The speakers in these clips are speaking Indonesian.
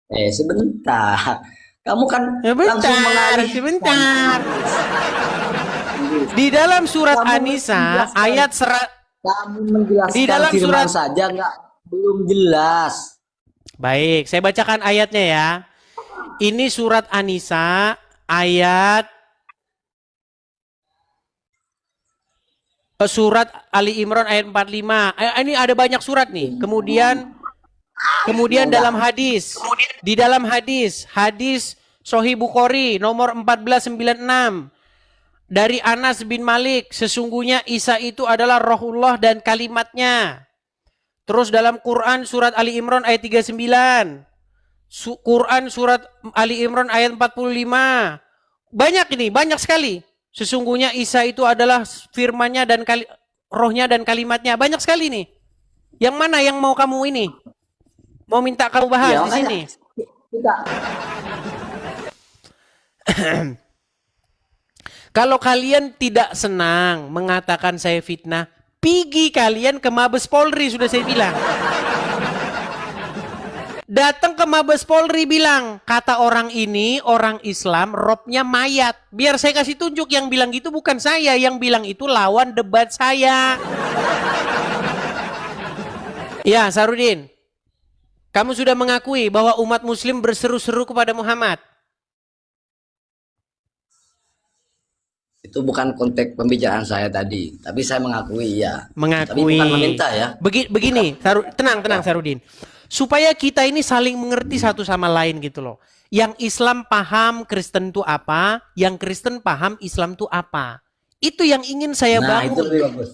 Sebentar. Kamu kan langsung Sebentar, mengalihkan. sebentar. Di dalam surat Kamu An-Nisa menjelaskan, di di menjelaskan dalam firman surat. saja nggak, belum jelas. Baik, saya bacakan ayatnya ya. Ini surat An-Nisa ayat surat Ali Imran ayat 45. Ini ada banyak surat nih. Kemudian dalam Semoga. hadis, di dalam hadis Sahih Bukhari nomor 1496 dari Anas bin Malik, sesungguhnya Isa itu adalah rohullah dan kalimatnya. Terus dalam Quran surat Ali Imran ayat 39, Quran surat Ali Imran ayat 45. Banyak ini, banyak sekali. Sesungguhnya Isa itu adalah firmannya dan rohnya dan kalimatnya. Banyak sekali nih. Yang mana yang mau kamu ini? Mau minta kamu bahas Iya, di makanya sini? kita Kalau kalian tidak senang mengatakan saya fitnah, pergi kalian ke Mabes Polri, sudah saya bilang. Datang ke Mabes Polri bilang, kata orang ini, orang Islam, robnya mayat. Biar saya kasih tunjuk, yang bilang gitu bukan saya, yang bilang itu lawan debat saya. Ya, Sarudin, kamu sudah mengakui bahwa umat muslim berseru-seru kepada Muhammad. itu bukan konteks pembicaraan saya tadi, tapi saya mengakui ya. Tapi bukan Mengakui. meminta ya. Bukan. Begini, tenang, Ya. tenang Sarudin. Supaya kita ini saling mengerti satu sama lain gitu loh. Yang Islam paham Kristen itu apa, yang Kristen paham Islam itu apa. Itu yang ingin saya Nah, itu bangun. lebih bagus.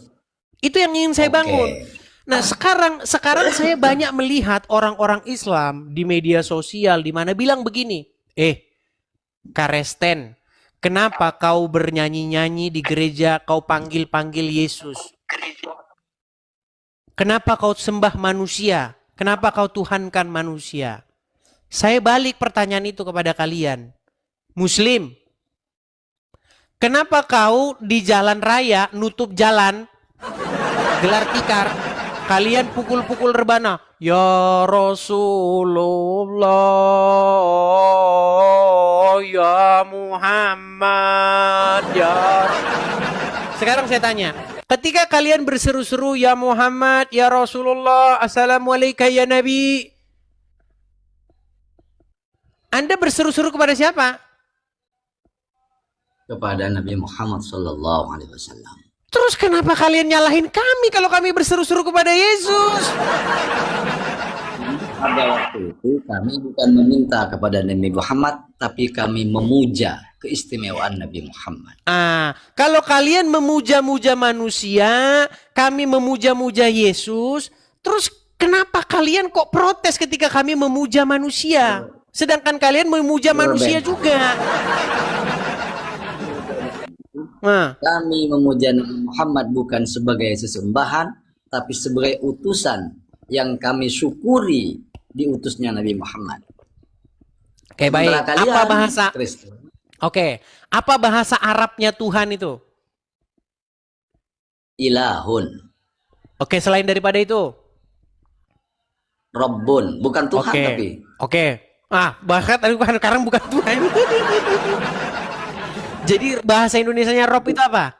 Itu yang ingin saya Oke. bangun. Nah, sekarang saya banyak melihat orang-orang Islam di media sosial di mana bilang begini, Karesten, kenapa kau bernyanyi-nyanyi di gereja, kau panggil-panggil Yesus? Kenapa kau sembah manusia? Kenapa kau tuhankan manusia? Saya balik pertanyaan itu kepada kalian. Muslim, kenapa kau di jalan raya nutup jalan, gelar tikar, kalian pukul-pukul rebana? Ya Rasulullah, ya Muhammad, ya. Sekarang saya tanya, ketika kalian berseru-seru ya Muhammad, ya Rasulullah, Assalamualaikum ya Nabi, Anda berseru-seru kepada siapa? Kepada Nabi Muhammad Sallallahu Alaihi Wasallam. Terus kenapa kalian nyalahin kami kalau kami berseru-seru kepada Yesus? Pada waktu itu kami bukan meminta kepada Nabi Muhammad, tapi kami memuja keistimewaan Nabi Muhammad. Kalau kalian memuja-muja manusia, kami memuja-muja Yesus, terus kenapa kalian kok protes ketika kami memuja manusia? Sedangkan kalian memuja manusia Berbeda. juga. Nah, Kami memuja Nabi Muhammad bukan sebagai sesembahan, tapi sebagai utusan yang kami syukuri diutusnya Nabi Muhammad. oke baik. Sementara kalian, Apa bahasa? Kristen, Oke, apa bahasa Arabnya Tuhan itu? ilahun, Oke, selain daripada itu. Rabbun, bukan Tuhan Oke, tapi oke. Bahkan tadi bukan sekarang bukan Tuhan. Jadi bahasa Indonesianya Rob itu apa?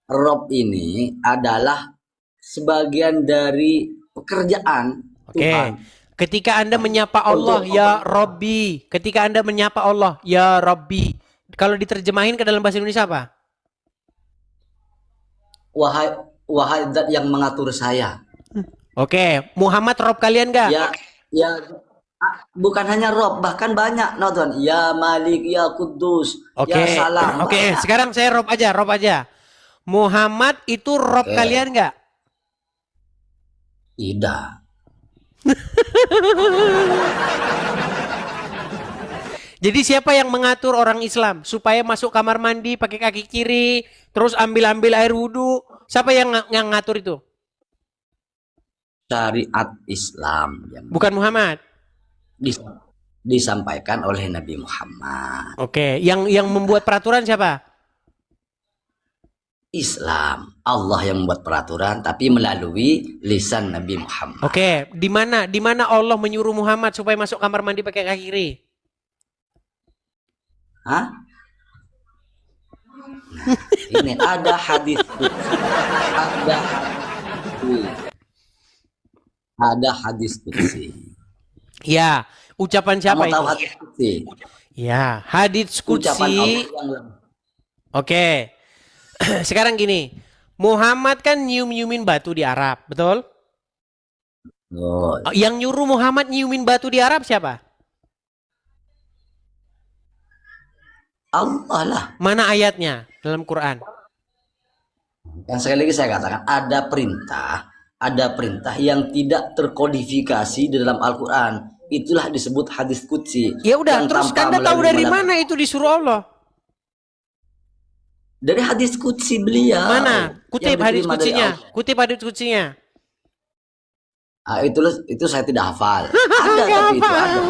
Rob ini adalah sebagian dari pekerjaan Oke. Tuhan. Ketika Anda menyapa Allah, Untuk ya Robbi. Ketika Anda menyapa Allah, ya Robbi. Kalau diterjemahin ke dalam bahasa Indonesia apa? wahai wahai zat yang mengatur saya. Oke. Muhammad Rob kalian gak? Ya, ya, bukan hanya Rob, bahkan banyak, no Tuhan. Ya Malik, ya Kudus, ya Oke. Salam, Oke, banyak. sekarang saya Rob aja, Rob aja. Muhammad itu Rob Oke, kalian gak? tidak. Jadi siapa yang mengatur orang Islam supaya masuk kamar mandi pakai kaki kiri, terus ambil air wudhu? Siapa yang ngatur itu? Syariat Islam yang Bukan Muhammad. disampaikan oleh Nabi Muhammad. Oke, yang membuat peraturan siapa? Islam. Allah yang membuat peraturan tapi melalui lisan Nabi Muhammad. Oke, di mana Allah menyuruh Muhammad supaya masuk kamar mandi pakai kaki kiri? Hah? Nah, ini ada hadis qudsi. Ada hadis qudsi. Ya, ucapan siapa Kamu tahu itu? hadis qudsi? Ya, hadits Ucapan Allah qudsi. yang Oke. Sekarang gini, Muhammad kan nyium-nyiumin batu di Arab, betul? Oh, Yang nyuruh Muhammad nyiumin batu di Arab siapa? Allah lah. Mana ayatnya dalam Quran? Yang sekali lagi saya katakan ada perintah yang tidak terkodifikasi di dalam Al-Quran. Itulah disebut hadis qudsi. Ya udah, Yang terus tanpa Anda tahu melalui dari mana itu disuruh Allah? Dari hadis qudsi beliau. Mana? Kutip yang hadis diterima dari qudsinya. Allah. Kutip hadis qudsinya. Ah, itu saya tidak hafal. Ada tapi itu ada.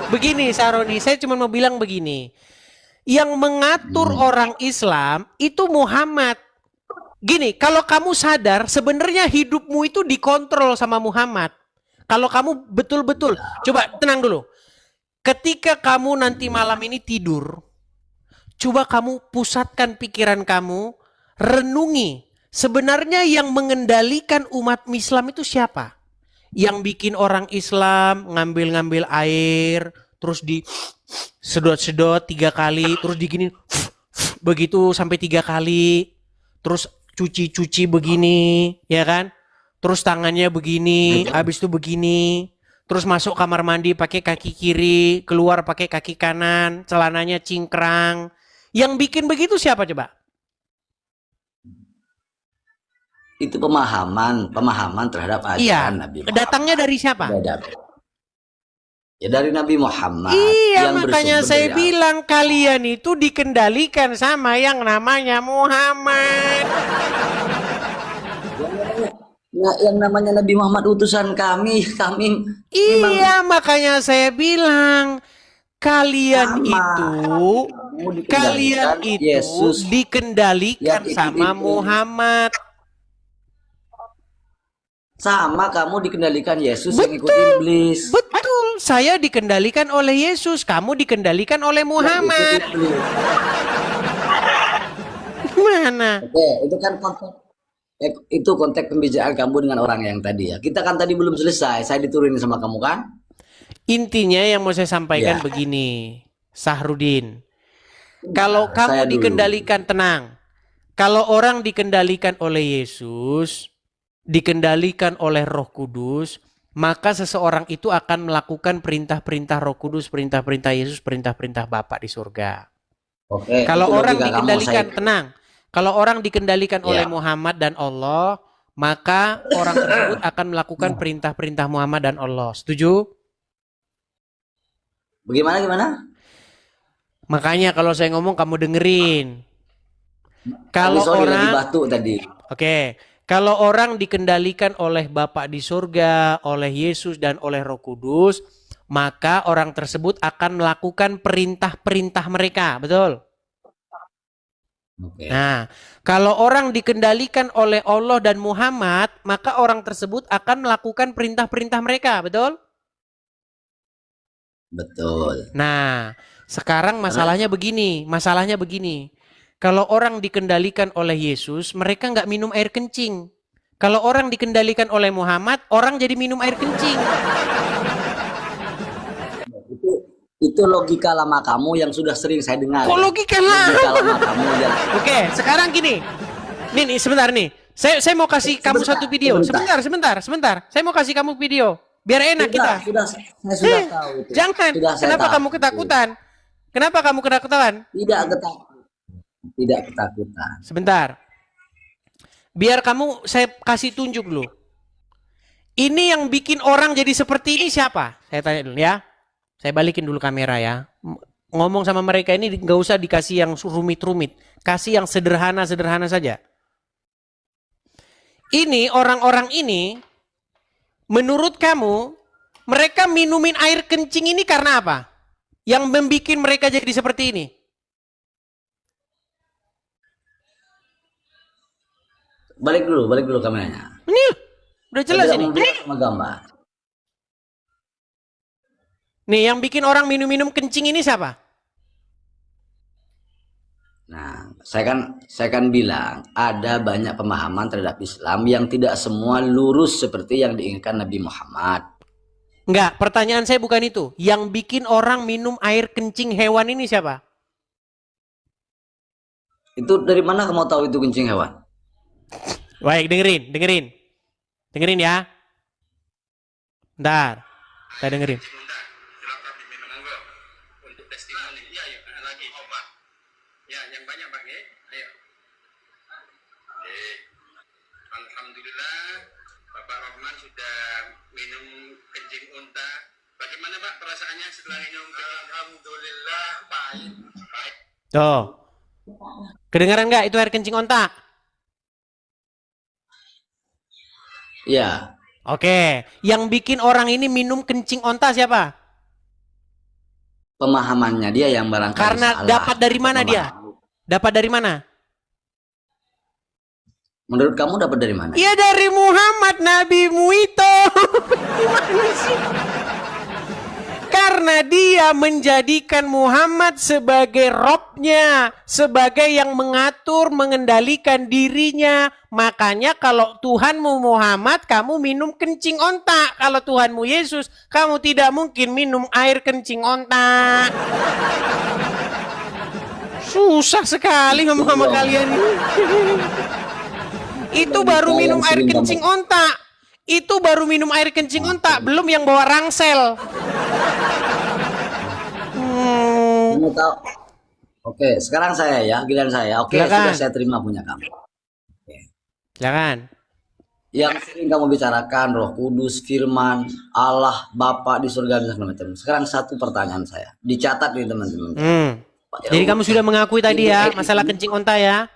Begini Saroni, saya cuma mau bilang begini. Yang mengatur orang Islam itu Muhammad. Gini, kalau kamu sadar sebenarnya hidupmu itu dikontrol sama Muhammad. Kalau kamu betul-betul, coba tenang dulu. Ketika kamu nanti malam ini tidur, coba kamu pusatkan pikiran kamu, renungi. Sebenarnya yang mengendalikan umat Islam itu siapa? Yang bikin orang Islam ngambil-ngambil air, terus di sedot-sedot 3 kali, terus digini begitu sampai 3 kali, terus cuci-cuci begini, ya kan? Terus tangannya begini, habis itu begini, terus masuk kamar mandi pakai kaki kiri, keluar pakai kaki kanan, celananya cingkrang. Yang bikin begitu siapa coba? Itu pemahaman terhadap ajaran Iya, Nabi Muhammad. datangnya dari siapa? Ya dari Nabi Muhammad. Iya, yang makanya bersumber saya dari bilang kalian itu dikendalikan sama yang namanya Muhammad. yang namanya Nabi Muhammad utusan kami memang Iya, makanya saya bilang kalian Sama. itu Yesus dikendalikan yang sama ikut-ikut. Muhammad. sama kamu dikendalikan Yesus yang ikut Betul. iblis. Betul, saya dikendalikan oleh Yesus, kamu dikendalikan oleh Muhammad. Yang ikut iblis. Mana? Oke, itu konteks pembicaraan kamu dengan orang yang tadi ya. Kita kan tadi belum selesai, saya diturunin sama kamu kan? Intinya yang mau saya sampaikan Ya. begini, Sahrudin. Kalau kamu Saya dulu. dikendalikan, tenang. Kalau orang dikendalikan oleh Yesus, dikendalikan oleh Roh Kudus, maka seseorang itu akan melakukan perintah-perintah Roh Kudus, perintah-perintah Yesus, perintah-perintah Bapa di surga. Oke. Kalau itu orang logika kamu, dikendalikan, saya- tenang. Kalau orang dikendalikan Ya. oleh Muhammad dan Allah, maka orang tersebut akan melakukan perintah-perintah Muhammad dan Allah. Setuju? Gimana? Makanya kalau saya ngomong kamu dengerin. Kalau Sorry, lagi orang, batu tadi. oke, kalau orang dikendalikan oleh Bapa di surga, oleh Yesus dan oleh Roh Kudus, maka orang tersebut akan melakukan perintah-perintah mereka, betul? Oke. Nah, kalau orang dikendalikan oleh Allah dan Muhammad, maka orang tersebut akan melakukan perintah-perintah mereka, betul? Betul. Nah, sekarang masalahnya begini. Kalau orang dikendalikan oleh Yesus, mereka nggak minum air kencing. Kalau orang dikendalikan oleh Muhammad, orang jadi minum air kencing. Itu logika lama kamu yang sudah sering saya dengar. Kok ya? logika lah? Logika lama kamu yang Oke, sekarang gini. Nih, sebentar nih. Saya mau kasih kamu satu video. Sebentar. Saya mau kasih kamu video. Biar enak kita. Saya sudah tahu itu. Jangan. Sudah saya Kenapa tahu. kamu ketakutan? Kenapa kamu ketakutan? Tidak ketakutan. Sebentar. Biar saya kasih tunjuk dulu. Ini yang bikin orang jadi seperti ini siapa? Saya tanya dulu ya. Saya balikin dulu kamera ya. Ngomong sama mereka ini nggak usah dikasih yang rumit-rumit. Kasih yang sederhana-sederhana saja. Ini orang-orang ini, menurut kamu, mereka minumin air kencing ini karena apa? Yang membuat mereka jadi seperti ini. balik dulu kameranya. Ini udah jelas Saya tidak ini. mau bilang sama gambar. Nih yang bikin orang minum-minum kencing ini siapa? Nah, saya kan bilang ada banyak pemahaman terhadap Islam yang tidak semua lurus seperti yang diinginkan Nabi Muhammad. Enggak, pertanyaan saya bukan itu. Yang bikin orang minum air kencing hewan ini siapa? Itu dari mana kamu tahu itu kencing hewan? Baik, dengerin. Dengerin ya. Bentar, saya dengerin. Silakan diminum monggo untuk testimoni. Iya, ya, lagi coba. Ya, yang banyak Pak nggih. Ayo. Alhamdulillah Bapak Rahman sudah minum kencing unta. Bagaimana Pak perasaannya setelah minum kencing? Alhamdulillah baik. Baik. Tuh. Kedengaran nggak itu air kencing onta? Ya, Oke, yang bikin orang ini minum kencing onta siapa? pemahamannya dia yang barangkali Karena salah. dapat dari mana dia? Dapat dari mana? Menurut kamu dapat dari mana? Ya dari Muhammad nabimu itu. Gimana sih? Karena dia menjadikan Muhammad sebagai robnya, sebagai yang mengatur, mengendalikan dirinya. Makanya kalau Tuhanmu Muhammad, kamu minum kencing onta. Kalau Tuhanmu Yesus, kamu tidak mungkin minum air kencing onta. Susah sekali ngomong sama kalian ini. Itu baru minum air kencing onta. Itu baru minum air kencing onta, belum yang bawa rangsel. Kamu tahu? Oke, sekarang saya ya, giliran saya. Oke, Silakan. sudah saya terima punya kamu. Silakan. Yang sering kamu bicarakan Roh Kudus, Firman, Allah, Bapa di surga dan segala macam. Sekarang satu pertanyaan saya, dicatat nih teman-teman. Jadi kamu sudah mengakui tadi ya masalah kencing onta ya?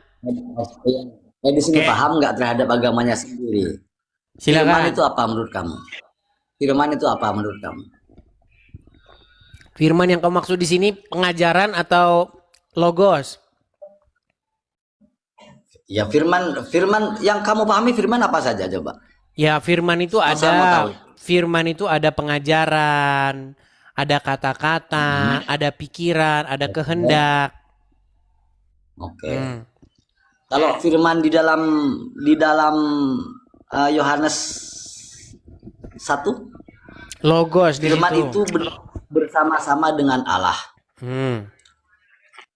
Di sini Oke. paham nggak terhadap agamanya sendiri? Firman Silakan. itu apa menurut kamu? Firman itu apa menurut kamu? Firman yang kamu maksud di sini pengajaran atau logos? Ya firman yang kamu pahami firman apa saja coba? Ya firman itu Masa mau tahu? firman itu ada pengajaran, ada kata-kata, ada pikiran, ada kehendak. Oke. Kalau firman di dalam Yohanes 1, Logos di firman situ. itu bersama-sama dengan Allah.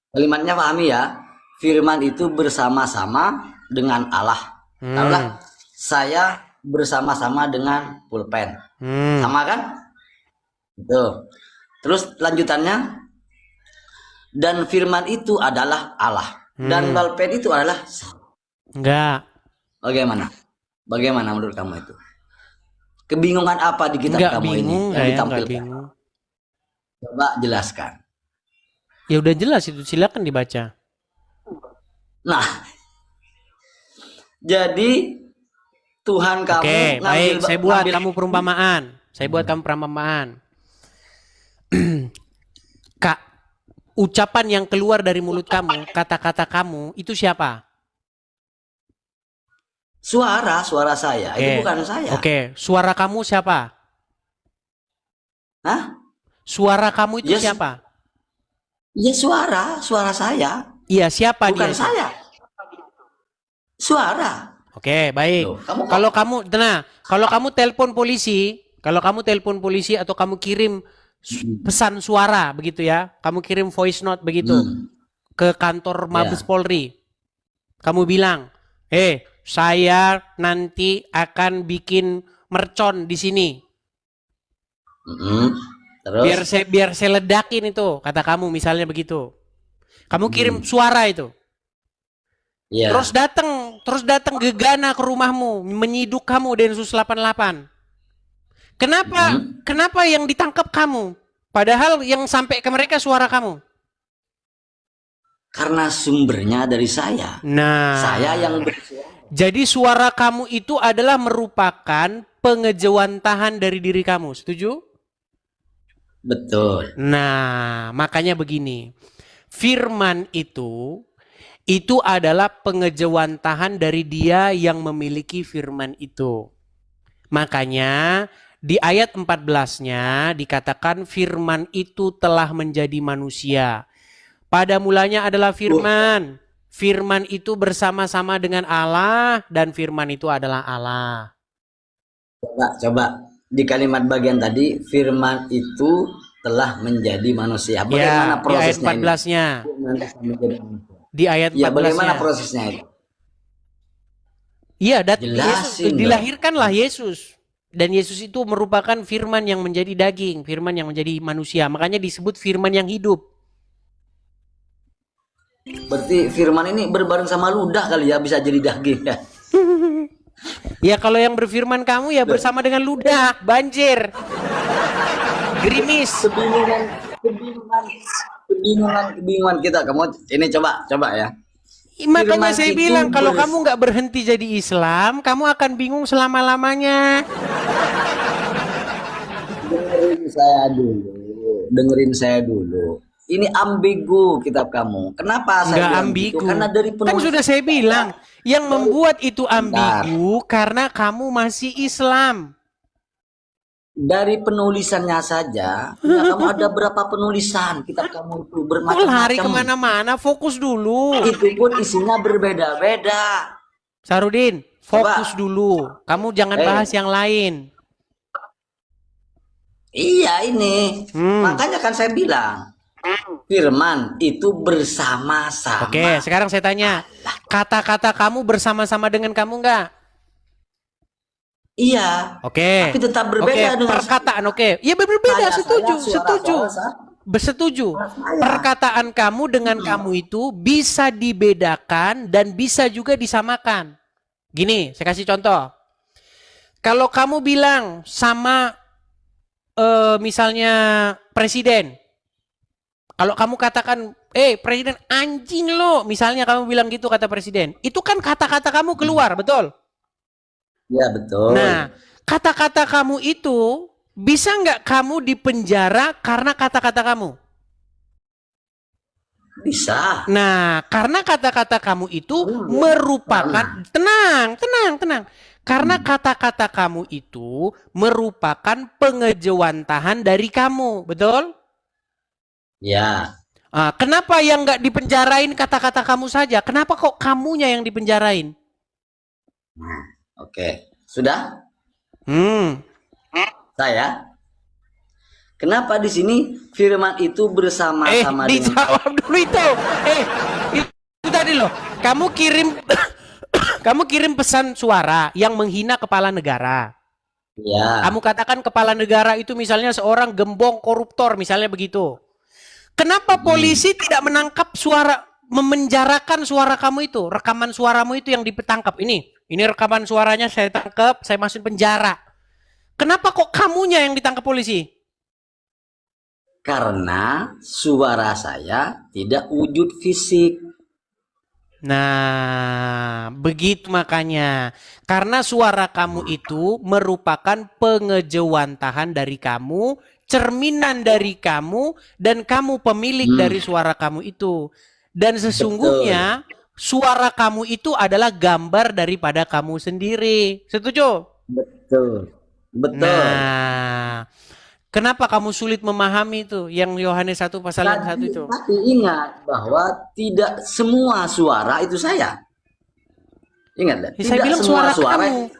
Kalimatnya pahami ya. Firman itu bersama-sama dengan Allah. Tahulah, saya bersama-sama dengan pulpen. Sama kan? Itu. Terus lanjutannya, dan firman itu adalah Allah. Dan pulpen itu adalah Enggak. bagaimana? Bagaimana menurut kamu itu? Kebingungan apa di kitab Enggak kamu ini bingung, yang enggak ditampilkan? bingung. Coba jelaskan. Ya udah jelas itu, silakan dibaca. Nah, jadi Tuhan kamu Oke, baik, saya buat ngambil- kamu perumpamaan. Saya buat kamu perumpamaan. Kak, ucapan yang keluar dari mulut kamu, kata-kata kamu, itu siapa? suara saya. Itu bukan saya. Oke, suara kamu siapa? Hah? Suara kamu itu Yes. siapa? Ya suara saya. Iya, siapa Bukan dia? saya. Suara. Oke, baik. Loh, kamu- Kalau kamu, kalau kamu telepon polisi atau kamu kirim pesan suara begitu ya, kamu kirim voice note begitu ke kantor Mabes Polri, kamu bilang, saya nanti akan bikin mercon di sini, Terus biar saya ledakin itu, kata kamu misalnya begitu, kamu kirim suara itu. ya. Terus datang gegana ke rumahmu, menyiduk kamu Densus 88. Kenapa yang ditangkap kamu? Padahal yang sampai ke mereka suara kamu. Karena sumbernya dari saya. Nah, Saya yang bersuara. jadi suara kamu itu adalah merupakan pengejawantahan dari diri kamu. Setuju? Betul. Nah, makanya begini. Firman itu Itu adalah pengejawantahan dari dia yang memiliki firman itu. Makanya di ayat 14-nya dikatakan firman itu telah menjadi manusia. Pada mulanya adalah firman. Firman itu bersama-sama dengan Allah dan firman itu adalah Allah. Coba di kalimat bagian tadi, firman itu telah menjadi manusia. Bagaimana Ya, prosesnya di ayat 14-nya. ini? Firman telah menjadi manusia. Di ayat 14-nya. Ya, bagaimana prosesnya itu? Iya, Jelasin dong. dilahirkanlah Yesus. Dan Yesus itu merupakan firman yang menjadi daging, firman yang menjadi manusia. Makanya disebut firman yang hidup. Berarti firman ini berbareng sama ludah kali ya, bisa jadi daging ya. Ya kalau yang berfirman kamu ya bersama dengan ludah, banjir, gerimis. Kebingungan kita. Kamu ini coba ya. Makanya Firman saya itu bilang kalau kamu nggak berhenti jadi Islam, kamu akan bingung selama-lamanya. Dengerin saya dulu. Ini ambigu kitab kamu. Kenapa saya Nggak bilang ambigu. gitu? Karena dari Kan penulis sudah saya bilang, yang membuat itu ambigu karena kamu masih Islam. dari penulisannya saja, ya, kamu ada berapa penulisan kitab kamu itu Kok bermacam-macam. lari kemana-mana, fokus dulu. Itu pun isinya berbeda-beda. Sarudin, fokus dulu. Kamu jangan bahas yang lain. Iya ini. Makanya kan saya bilang, firman itu bersama-sama. Oke, sekarang saya tanya, kata-kata kamu bersama-sama dengan kamu enggak? Iya. Oke. Tapi tetap berbeda Oke, dengan perkataan oke. Iya berbeda, setuju, suara setuju. saya. Bersetuju. Perkataan kamu dengan kamu itu bisa dibedakan dan bisa juga disamakan. Gini, saya kasih contoh. Kalau kamu bilang sama misalnya presiden. Kalau kamu katakan, presiden anjing lo. Misalnya kamu bilang gitu kata presiden. Itu kan kata-kata kamu keluar, betul? Ya betul. Nah, kata-kata kamu itu bisa nggak kamu dipenjara karena kata-kata kamu? Bisa. Nah, karena kata-kata kamu itu merupakan tenang. Karena kata-kata kamu itu merupakan pengejawantahan dari kamu, betul? Ya. Kenapa yang nggak dipenjarain kata-kata kamu saja? Kenapa kok kamunya yang dipenjarain? Oke. Sudah? Saya. Kenapa di sini firman itu bersama-sama dengan Dijawab dulu itu. Itu tadi loh. Kamu kirim pesan suara yang menghina kepala negara. Ya. Kamu katakan kepala negara itu misalnya seorang gembong koruptor, misalnya begitu. Kenapa polisi tidak menangkap memenjarakan suara kamu itu, rekaman suaramu itu yang ditangkap? Ini rekaman suaranya saya tangkap, saya masukin penjara. Kenapa kok kamunya yang ditangkap polisi? Karena suara saya tidak wujud fisik. Nah, begitu makanya. Karena suara kamu itu merupakan pengejawantahan dari kamu, cerminan dari kamu, dan kamu pemilik dari suara kamu itu. Dan sesungguhnya suara kamu itu adalah gambar daripada kamu sendiri. Setuju? Betul. Nah, kenapa kamu sulit memahami itu yang Yohanes 1 pasal yang 1 itu? Tapi ingat bahwa tidak semua suara itu saya. Ingat, Saya bilang suara kamu.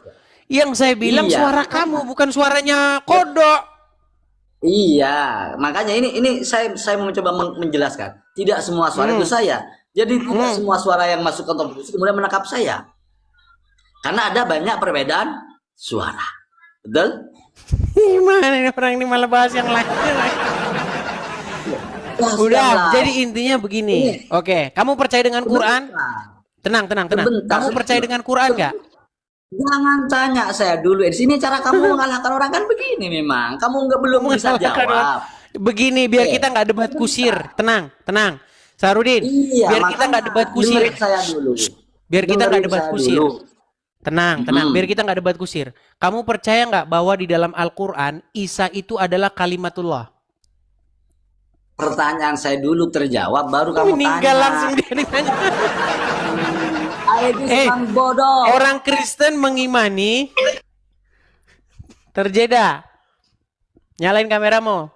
Yang saya bilang suara kamu, bukan suaranya kodok. Iya, makanya ini saya mau mencoba menjelaskan. Tidak semua suara itu saya. Jadi tidak semua suara yang masuk ke televisi kemudian menangkap saya. Karena ada banyak perbedaan suara. Betul? Gimana ini orang ini malah bahas yang lain. Udah, jadi intinya begini. Oke, kamu percaya dengan Quran? Tenang. Kamu percaya dengan Quran nggak? Jangan tanya saya dulu. Di sini cara kamu mengalahkan orang kan begini memang. Kamu belum bisa jawab. Begini, biar kita nggak debat kusir. Tenang. Sarudin, biar kita nggak debat kusir. Saya dulu. Biar kita nggak debat kusir. Tenang. Biar kita nggak debat kusir. Kamu percaya nggak bahwa di dalam Al-Quran Isa itu adalah kalimatullah? pertanyaan saya dulu terjawab, baru kamu Meninggal tanya. langsung dia ditanya. Itu memang bodoh. Orang Kristen mengimani. Terjeda. Nyalain kameramu.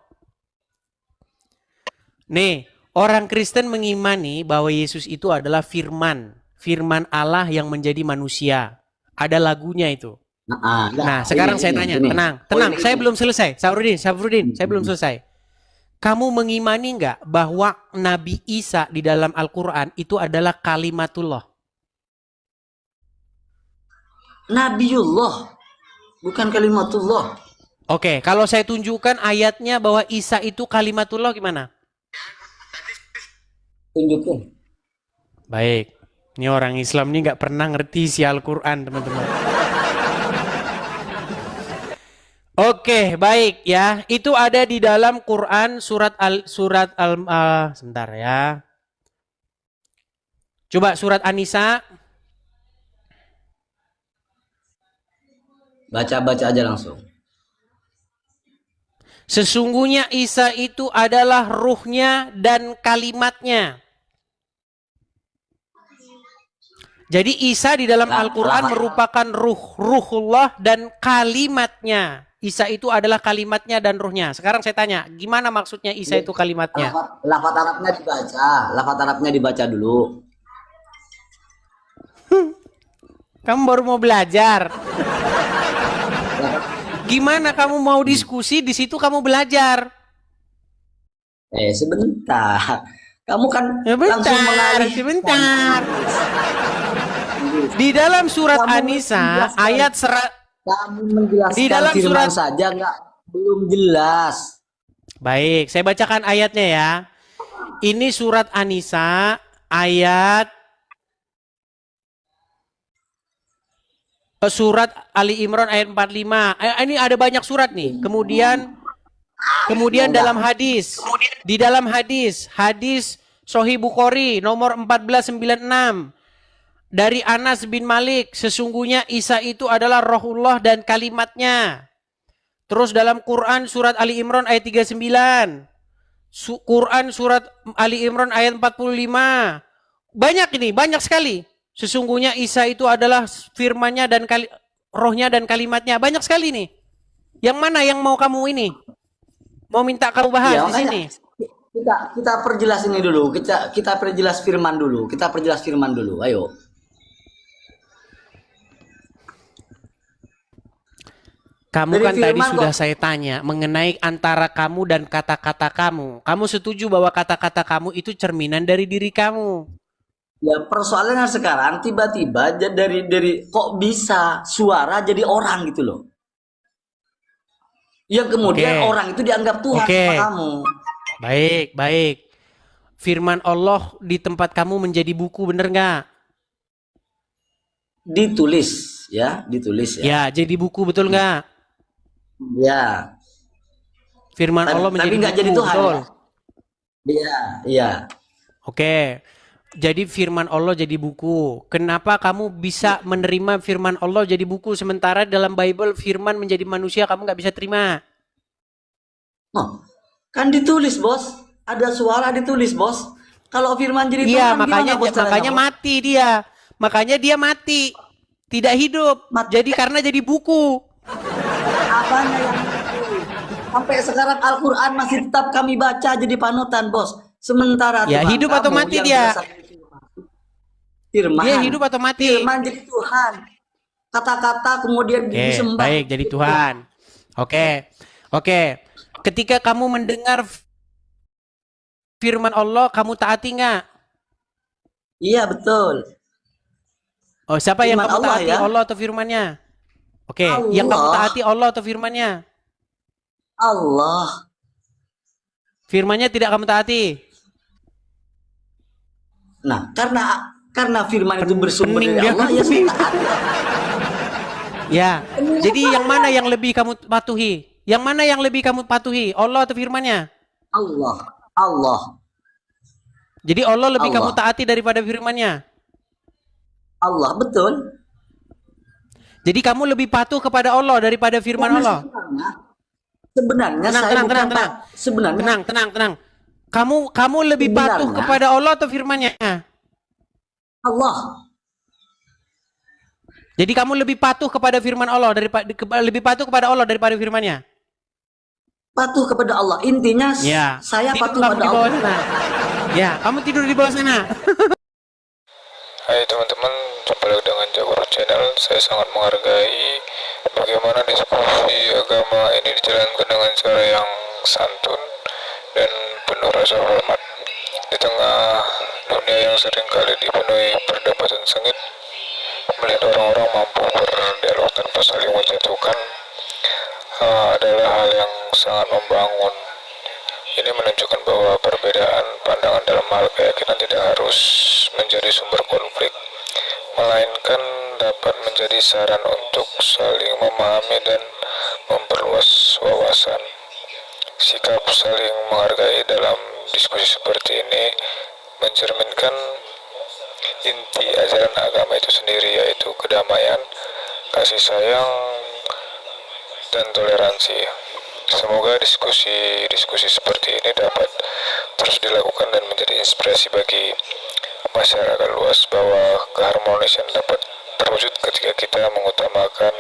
Nih, orang Kristen mengimani bahwa Yesus itu adalah firman. Firman Allah yang menjadi manusia. Ada lagunya itu. Nah, sekarang saya tanya, tenang, saya belum selesai. Safrudin, saya belum selesai. Kamu mengimani nggak bahwa Nabi Isa di dalam Al-Quran itu adalah kalimatullah? Nabiullah, bukan kalimatullah. Oke, kalau saya tunjukkan ayatnya bahwa Isa itu kalimatullah gimana? Tunjukkan. Baik, ini orang Islam ini nggak pernah ngerti isi Al-Quran, teman-teman. Oke, baik ya. Itu ada di dalam Quran sebentar ya. Coba surat An-Nisa. Baca aja langsung. Sesungguhnya Isa itu adalah ruhnya dan kalimatnya. Jadi Isa di dalam Al-Quran merupakan ruhullah dan kalimatnya. Isa itu adalah kalimatnya dan ruhnya. Sekarang saya tanya, gimana maksudnya Isa itu kalimatnya? Lafaz Arabnya dibaca. Lafaz Arabnya dibaca dulu. Kamu baru mau belajar. Gimana kamu mau diskusi di situ kamu belajar? Sebentar. Kamu kan langsung mengalih. Sebentar. Di dalam surat An-Nisa ayat kamu menjelaskan di dalam firman surat saja belum jelas. Baik, saya bacakan ayatnya ya. Ini surat An-Nisa ayat surat Ali Imran ayat 45. Ini ada banyak surat nih. Kemudian dalam hadis, di dalam hadis Sahih Bukhari nomor 1496 dari Anas bin Malik, sesungguhnya Isa itu adalah rohullah dan kalimatnya. Terus dalam Quran surat Ali Imran ayat 39. Quran surat Ali Imran ayat 45. Banyak ini, banyak sekali. Sesungguhnya Isa itu adalah firman-Nya dan rohnya dan kalimatnya. Banyak sekali nih. Yang mana yang mau kamu ini? Mau minta kamu bahas di sini? Kita perjelas ini dulu. Kita perjelas firman dulu. Ayo. Kamu kan tadi sudah saya tanya mengenai antara kamu dan kata-kata kamu. Kamu setuju bahwa kata-kata kamu itu cerminan dari diri kamu? Ya, persoalannya sekarang tiba-tiba dari kok bisa suara jadi orang gitu loh. Yang kemudian orang itu dianggap Tuhan sama kamu. Baik. Firman Allah di tempat kamu menjadi buku, bener nggak? Ditulis ya. Ya, jadi buku, betul nggak? Ya. Firman Allah menjadi tapi nggak buku, jadi Tuhan, betul? Iya. Oke. Jadi firman Allah jadi buku. Kenapa kamu bisa menerima firman Allah jadi buku sementara dalam Bible firman menjadi manusia kamu nggak bisa terima? Oh, kan ditulis, Bos. Ada suara ditulis, Bos. Kalau firman jadi Tuhan, makanya mati dia. Makanya dia mati. Tidak hidup. Jadi karena jadi buku. Apanya yang sampai sekarang Al-Quran masih tetap kami baca jadi panutan, Bos. Sementara ya, Tuhan hidup atau mati dia? Firman. Dia hidup atau mati? Firman jadi Tuhan. Kata-kata kemudian disembah. Baik, jadi Tuhan. Oke. Ketika kamu mendengar firman Allah, kamu taati nggak? Iya, betul. Oh, siapa firman yang kamu Allah, taati? Ya? Allah atau firman-Nya? Oke, yang kamu taati Allah atau firman-Nya? Allah. Firman-Nya tidak kamu taati? Nah, karena firman itu bersumber dari Allah, ya saya taati. Ya, jadi yang mana yang lebih kamu patuhi? Yang mana yang lebih kamu patuhi? Allah atau firman-Nya? Allah. Jadi Allah lebih kamu taati daripada firman-Nya? Allah, betul. Jadi kamu lebih patuh kepada Allah daripada firman Allah? Sebenarnya tenang. Kamu lebih patuh Sebenarnya kepada Allah atau firman-Nya? Allah Jadi kamu lebih patuh kepada firman Allah lebih patuh kepada Allah daripada firman-Nya? patuh kepada Allah. Intinya Ya. saya Tidur patuh kamu pada di bawah Allah. sana. Ya, kamu tidur di bawah sana. Hai teman-teman, jumpa lagi dengan Jagur Channel. Saya sangat menghargai bagaimana diskusi agama ini dijalankan dengan cara yang santun dan penuh rasa hormat. Di tengah dunia yang seringkali dipenuhi perdebatan sengit, melihat orang-orang mampu berdialog tanpa saling menjatuhkan adalah hal yang sangat membangun. Ini menunjukkan bahwa perbedaan pandangan dalam hal keyakinan tidak harus menjadi sumber konflik, melainkan dapat menjadi saran untuk saling memahami dan memperluas wawasan. Sikap saling menghargai dalam diskusi seperti ini mencerminkan inti ajaran agama itu sendiri, yaitu kedamaian, kasih sayang, dan toleransi. Semoga diskusi seperti ini dapat terus dilakukan dan menjadi inspirasi bagi masyarakat luas bahwa keharmonisan dapat terwujud ketika kita mengutamakan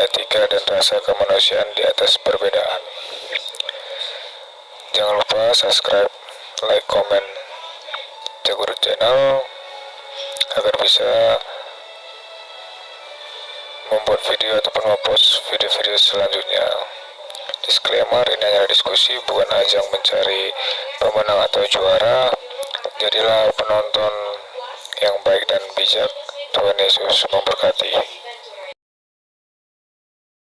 etika dan rasa kemanusiaan di atas perbedaan. Jangan lupa subscribe, like, komen Jagur Channel agar bisa membuat video ataupun mempost video-video selanjutnya. Disclaimer, ini hanya diskusi, bukan ajang mencari pemenang atau juara. Jadilah penonton yang baik dan bijak. Tuhan Yesus memberkati.